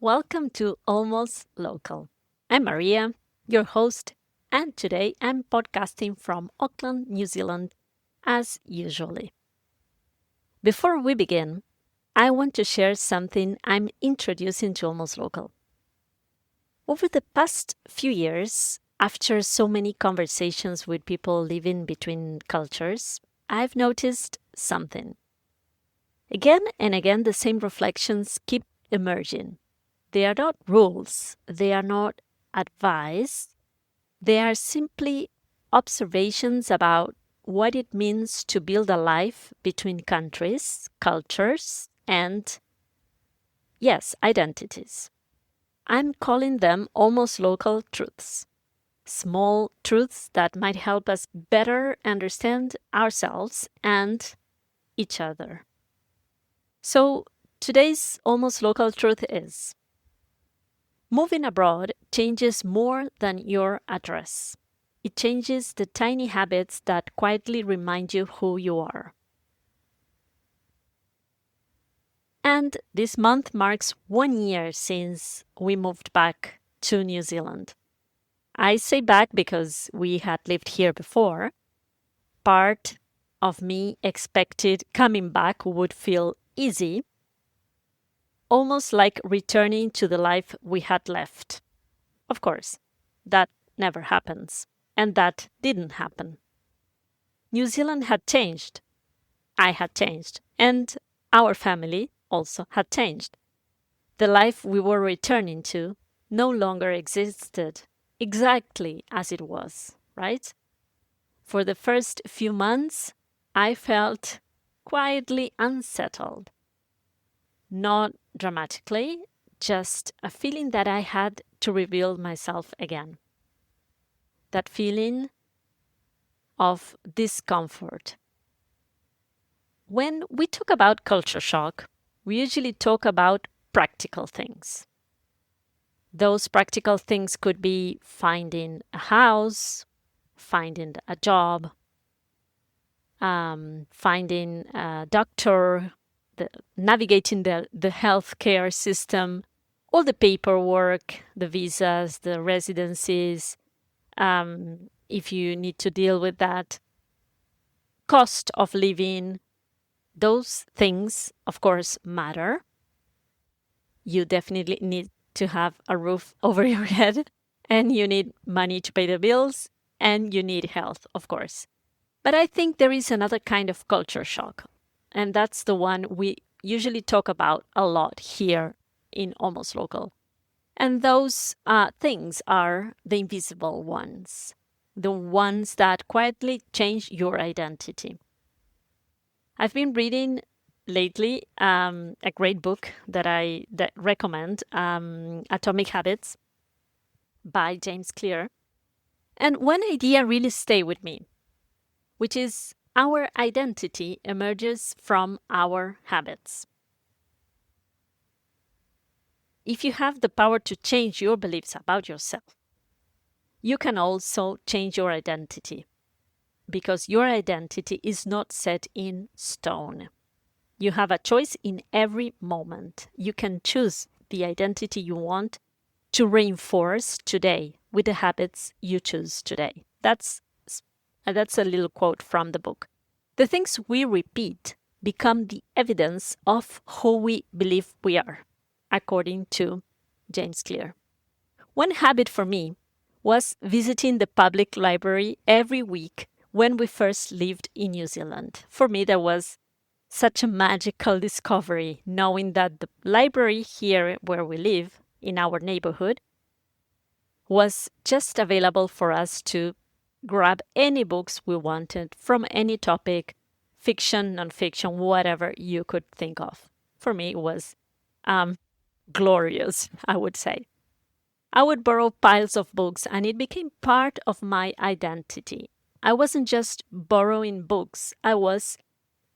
Welcome to Almost Local. I'm Maria, your host, and today I'm podcasting from Auckland, New Zealand, as usually. Before we begin, I want to share something I'm introducing to Almost Local. Over the past few years, after so many conversations with people living between cultures, I've noticed something. Again and again, the same reflections keep emerging. They are not rules, they are not advice, they are simply observations about what it means to build a life between countries, cultures, and, yes, identities. I'm calling them almost local truths. Small truths that might help us better understand ourselves and each other. So, today's almost local truth is moving abroad changes more than your address. It changes the tiny habits that quietly remind you who you are. And this month marks 1 year since we moved back to New Zealand. I say back because we had lived here before. Part of me expected coming back would feel easy, almost like returning to the life we had left. Of course, that never happens, and that didn't happen. New Zealand had changed. I had changed, and our family also had changed. The life we were returning to no longer existed exactly as it was, right? For the first few months, I felt quietly unsettled. Not dramatically, just a feeling that I had to rebuild myself again. That feeling of discomfort. When we talk about culture shock, we usually talk about practical things. Those practical things could be finding a house, finding a job, finding a doctor, navigating the healthcare system, all the paperwork, the visas, the residencies, if you need to deal with that, cost of living. Those things, of course, matter. You definitely need to have a roof over your head, and you need money to pay the bills, and you need health, of course. But I think there is another kind of culture shock, and that's the one we usually talk about a lot here in Almost Local. And those things are the invisible ones, the ones that quietly change your identity. I've been reading lately a great book that recommend, Atomic Habits by James Clear. And one idea really stayed with me, which is our identity emerges from our habits. If you have the power to change your beliefs about yourself, you can also change your identity because your identity is not set in stone. You have a choice in every moment. You can choose the identity you want to reinforce today with the habits you choose today. That's a little quote from the book. The things we repeat become the evidence of who we believe we are, according to James Clear. One habit for me was visiting the public library every week when we first lived in New Zealand. For me, that was such a magical discovery, knowing that the library here where we live, in our neighborhood, was just available for us to grab any books we wanted from any topic, fiction, nonfiction, whatever you could think of. For me, it was glorious, I would say. I would borrow piles of books, and it became part of my identity. I wasn't just borrowing books, I was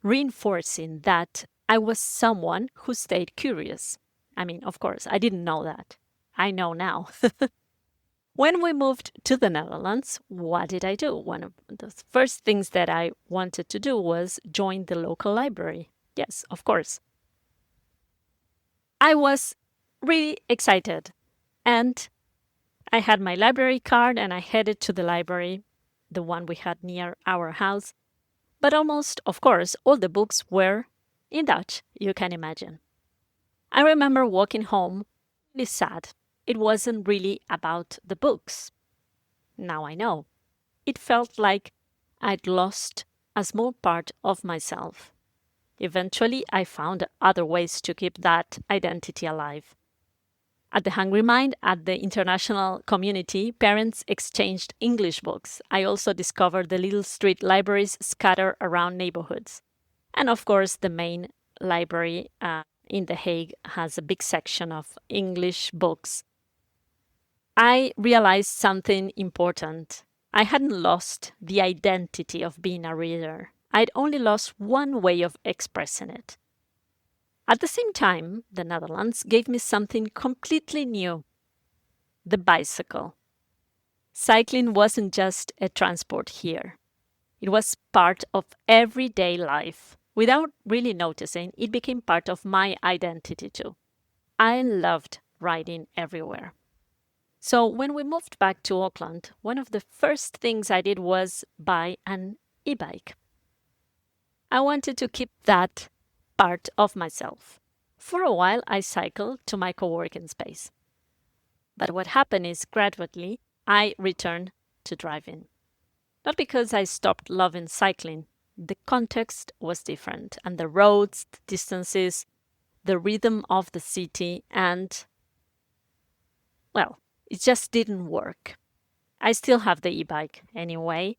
reinforcing that I was someone who stayed curious. I mean, of course, I didn't know that. I know now. When we moved to the Netherlands, what did I do? One of the first things that I wanted to do was join the local library. Yes, of course. I was really excited. And I had my library card and I headed to the library, the one we had near our house. But almost, of course, all the books were in Dutch, you can imagine. I remember walking home really sad. It wasn't really about the books. Now I know. It felt like I'd lost a small part of myself. Eventually, I found other ways to keep that identity alive. At the Hungry Mind, at the international community, parents exchanged English books. I also discovered the little street libraries scattered around neighborhoods. And of course, the main library in The Hague has a big section of English books. I realized something important. I hadn't lost the identity of being a reader. I'd only lost one way of expressing it. At the same time, the Netherlands gave me something completely new: the bicycle. Cycling wasn't just a transport here, it was part of everyday life. Without really noticing, it became part of my identity too. I loved riding everywhere. So when we moved back to Auckland, one of the first things I did was buy an e-bike. I wanted to keep that part of myself. For a while, I cycled to my co-working space. But what happened is gradually, I returned to driving. Not because I stopped loving cycling. The context was different, and the roads, the distances, the rhythm of the city, and, well, it just didn't work. I still have the e-bike anyway,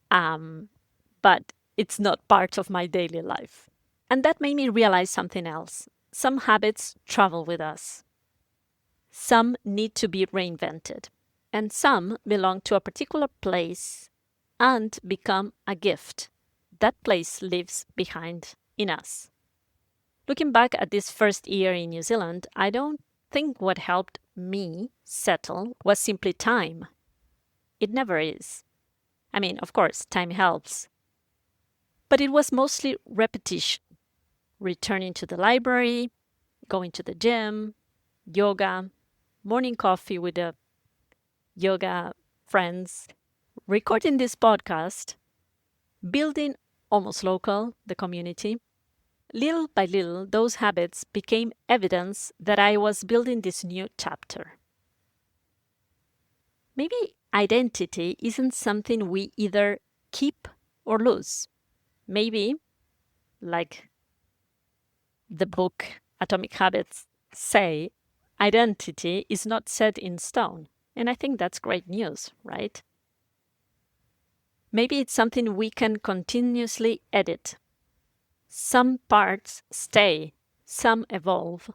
but it's not part of my daily life. And that made me realize something else. Some habits travel with us. Some need to be reinvented. And some belong to a particular place and become a gift. That place lives behind in us. Looking back at this first year in New Zealand, I don't think what helped me settle was simply time. It never is. I mean, of course, time helps. But it was mostly repetition. Returning to the library, going to the gym, yoga, morning coffee with the yoga friends, recording this podcast, building Almost Local, the community. Little by little, those habits became evidence that I was building this new chapter. Maybe identity isn't something we either keep or lose. Maybe, like the book Atomic Habits say, identity is not set in stone. And I think that's great news, right? Maybe it's something we can continuously edit. Some parts stay, some evolve,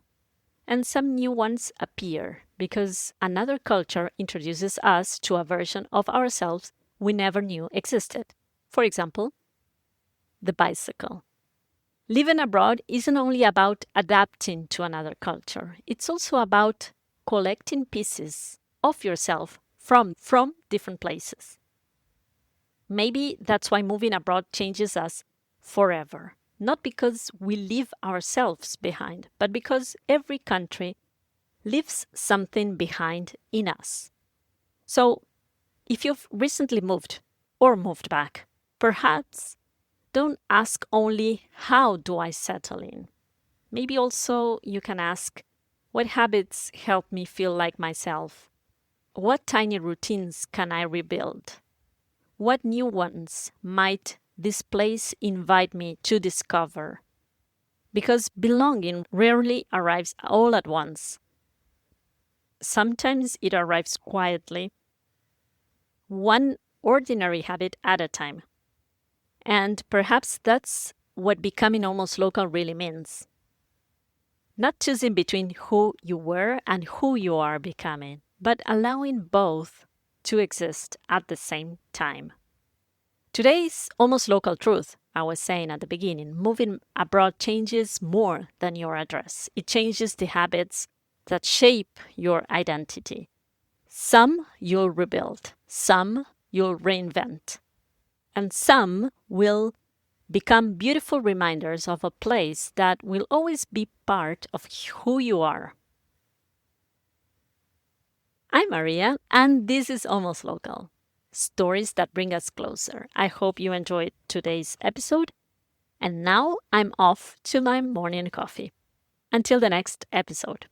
and some new ones appear because another culture introduces us to a version of ourselves we never knew existed. For example, the bicycle. Living abroad isn't only about adapting to another culture, it's also about collecting pieces of yourself from different places. Maybe that's why moving abroad changes us forever. Not because we leave ourselves behind, but because every country leaves something behind in us. So, if you've recently moved or moved back, perhaps don't ask only, how do I settle in? Maybe also you can ask, what habits help me feel like myself? What tiny routines can I rebuild? What new ones might this place invite me to discover? Because belonging rarely arrives all at once. Sometimes it arrives quietly, one ordinary habit at a time. And perhaps that's what becoming almost local really means. Not choosing between who you were and who you are becoming, but allowing both to exist at the same time. Today's almost local truth, I was saying at the beginning, moving abroad changes more than your address. It changes the habits that shape your identity. Some you'll rebuild, some you'll reinvent, and some will become beautiful reminders of a place that will always be part of who you are. I'm Maria, and this is Almost Local. Stories that bring us closer. I hope you enjoyed today's episode. And now I'm off to my morning coffee. Until the next episode.